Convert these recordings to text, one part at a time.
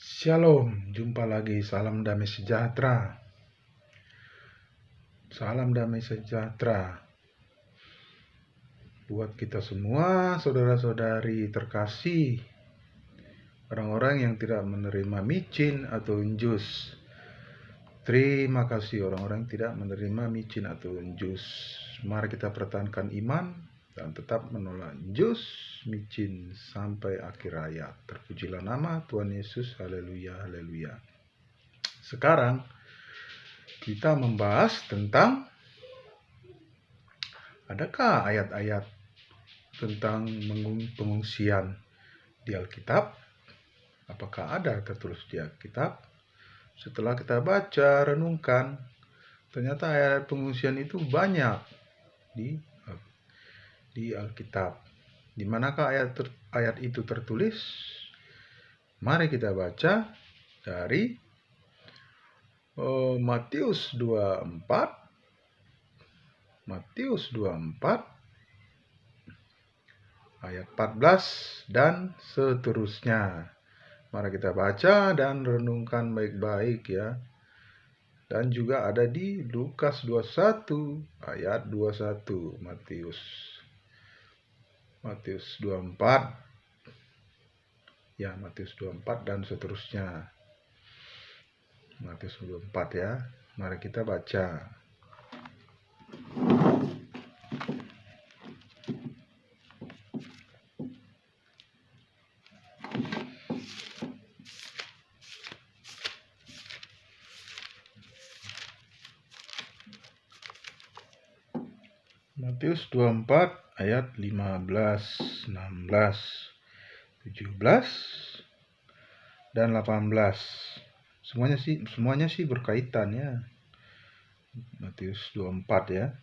Shalom, jumpa lagi. Salam damai sejahtera. Salam damai sejahtera buat kita semua, saudara-saudari terkasih, orang-orang yang tidak menerima micin atau injus. Terima kasih orang-orang yang tidak menerima micin atau injus. Mari kita pertahankan iman dan tetap menolak injus, micin sampai akhir hayat. Terpujilah nama Tuhan Yesus. Haleluya, haleluya. Sekarang kita membahas tentang adakah ayat-ayat tentang pengungsian di Alkitab? Apakah ada tertulis di Alkitab? Setelah kita baca, renungkan, ternyata ayat pengungsian itu banyak di Alkitab. Di manakah ayat itu tertulis? Mari kita baca dari Matius 24 ayat 14 dan seterusnya. Mari kita baca dan renungkan baik-baik ya. Dan juga ada di Lukas 21 ayat 21, Matius 24 ya, Matius 24 dan seterusnya. Matius 24 ya. Mari kita baca. Matius 24 ayat 15, 16, 17 dan 18. Semuanya sih berkaitan ya. Matius 24 ya.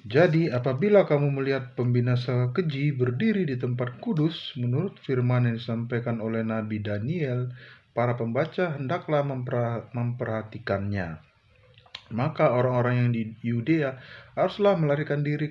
Jadi apabila kamu melihat pembinasa keji berdiri di tempat kudus, menurut firman yang disampaikan oleh Nabi Daniel, para pembaca hendaklah memperhatikannya. Maka orang-orang yang di Yudea haruslah melarikan diri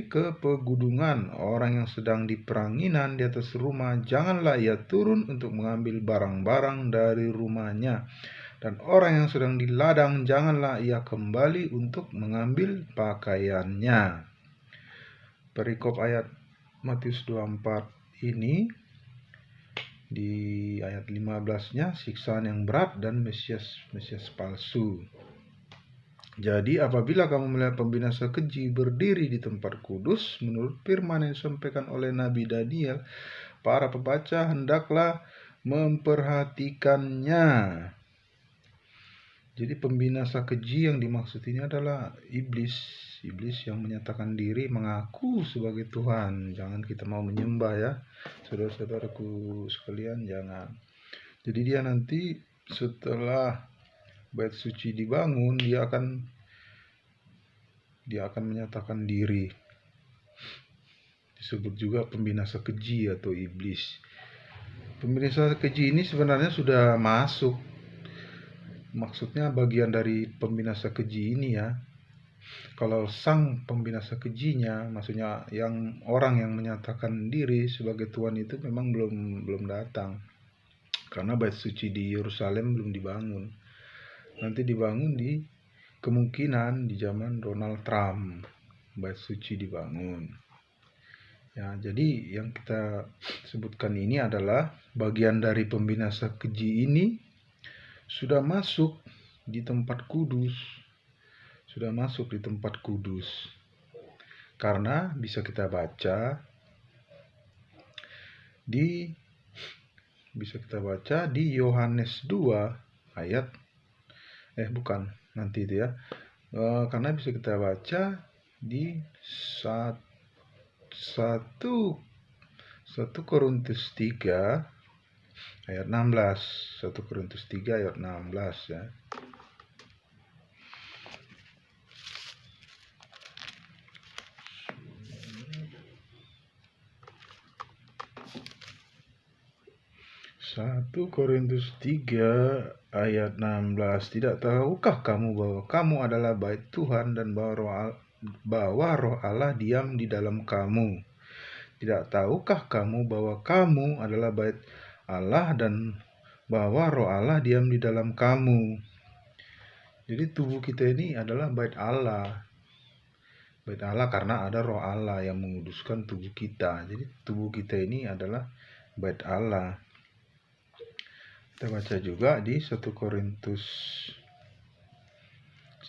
ke pegunungan. Orang yang sedang di peranginan di atas rumah, janganlah ia turun untuk mengambil barang-barang dari rumahnya. Dan orang yang sedang di ladang, janganlah ia kembali untuk mengambil pakaiannya. Perikop ayat Matius 24 ini, di ayat 15-nya, siksaan yang berat dan Mesias palsu. Jadi apabila kamu melihat pembinasa keji berdiri di tempat kudus, menurut firman yang disampaikan oleh Nabi Daniel, para pembaca hendaklah memperhatikannya. Jadi pembinasa keji yang dimaksud ini adalah iblis yang menyatakan diri mengaku sebagai Tuhan. Jangan kita mau menyembah ya, saudara-saudaraku sekalian, jangan. Jadi dia nanti setelah bait suci dibangun, dia akan menyatakan diri. Disebut juga pembinasa keji atau iblis. Pembinasa keji ini sebenarnya sudah masuk. Maksudnya bagian dari pembinasa keji ini ya. Kalau sang pembinasa kejinya, maksudnya orang yang menyatakan diri sebagai Tuhan itu memang belum datang. Karena bait suci di Yerusalem belum dibangun. Nanti dibangun kemungkinan di zaman Donald Trump bait suci dibangun. Ya, jadi yang kita sebutkan ini adalah bagian dari pembinasa keji ini sudah masuk di tempat kudus. Karena bisa kita baca di Yohanes 2 ayat nanti itu ya. Karena bisa kita baca di 1 Korintus 3 ayat 16. 1 Korintus 3 ayat 16 ya. 1 Korintus 3 ayat 16. Tidak tahukah kamu bahwa kamu adalah bait Tuhan dan bahwa roh Allah diam di dalam kamu? Tidak tahukah kamu bahwa kamu adalah bait Allah dan bahwa roh Allah diam di dalam kamu? Jadi tubuh kita ini adalah bait Allah. Bait Allah karena ada roh Allah yang menguduskan tubuh kita. Jadi tubuh kita ini adalah bait Allah. Kita baca juga di 1 Korintus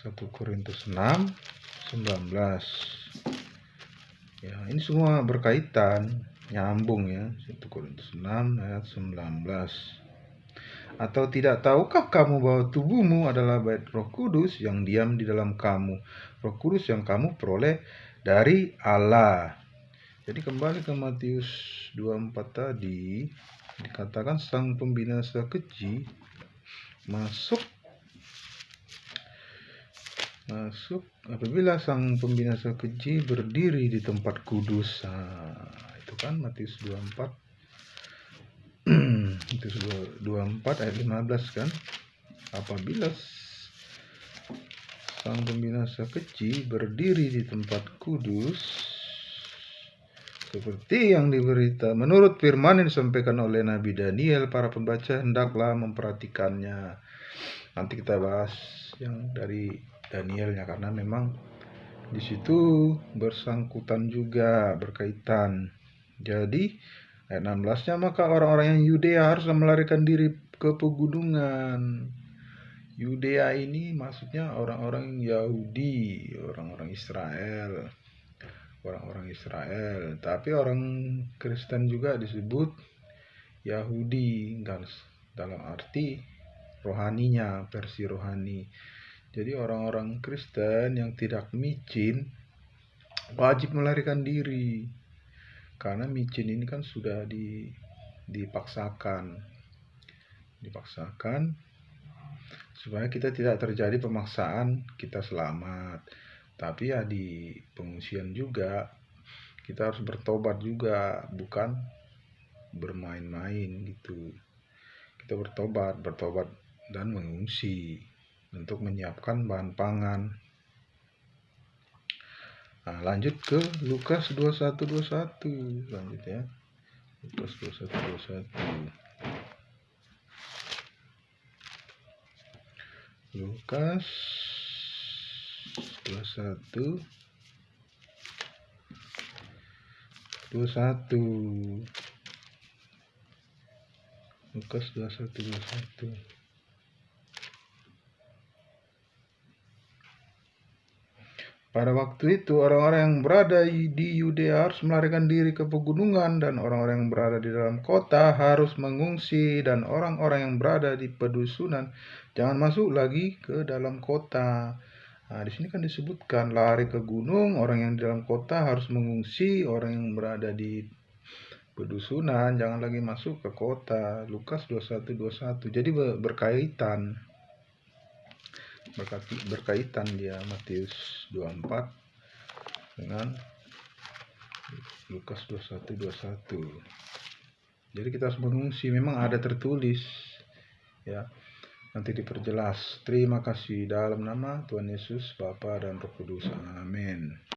6, 19. Ya, ini semua berkaitan, nyambung ya. 1 Korintus 6 ayat 19. Atau tidak tahukah kamu bahwa tubuhmu adalah bait Roh Kudus yang diam di dalam kamu, Roh Kudus yang kamu peroleh dari Allah. Jadi kembali ke Matius 24 tadi, dikatakan sang pembinasa keji masuk apabila sang pembinasa keji berdiri di tempat kudus. Itu kan Matius 24 Matius 24 ayat 15 kan. Apabila sang pembinasa keji berdiri di tempat kudus seperti yang diberita menurut firman yang disampaikan oleh Nabi Daniel, para pembaca hendaklah memperhatikannya. Nanti kita bahas yang dari Danielnya karena memang di situ bersangkutan juga, berkaitan. Jadi ayat 16-nya, maka orang-orang yang Yudea harus melarikan diri ke pegunungan. Yudea ini maksudnya orang-orang Yahudi, orang-orang Israel. Tapi orang Kristen juga disebut Yahudi dalam arti rohaninya, versi rohani. Jadi orang-orang Kristen yang tidak micin wajib melarikan diri, karena micin ini kan sudah dipaksakan supaya kita tidak terjadi pemaksaan kita selamat. Tapi ya di pengungsian juga kita harus bertobat juga, bukan bermain-main gitu. Kita bertobat dan mengungsi untuk menyiapkan bahan pangan. Nah, lanjut ke Lukas 21:21. Lanjut ya. Lukas 21:21. Lukas 21:21. Lukas 21:21. Pada waktu itu orang-orang yang berada di Yudea harus melarikan diri ke pegunungan, dan orang-orang yang berada di dalam kota harus mengungsi, dan orang-orang yang berada di pedusunan jangan masuk lagi ke dalam kota. Nah, di sini kan disebutkan lari ke gunung, orang yang di dalam kota harus mengungsi, orang yang berada di pedusunan jangan lagi masuk ke kota. Lukas 21:21. Jadi berkaitan dia Matius 24 dengan Lukas 21:21. Jadi kita harus mengungsi, memang ada tertulis ya. Nanti diperjelas. Terima kasih dalam nama Tuhan Yesus, Bapa dan Roh Kudus. Amin.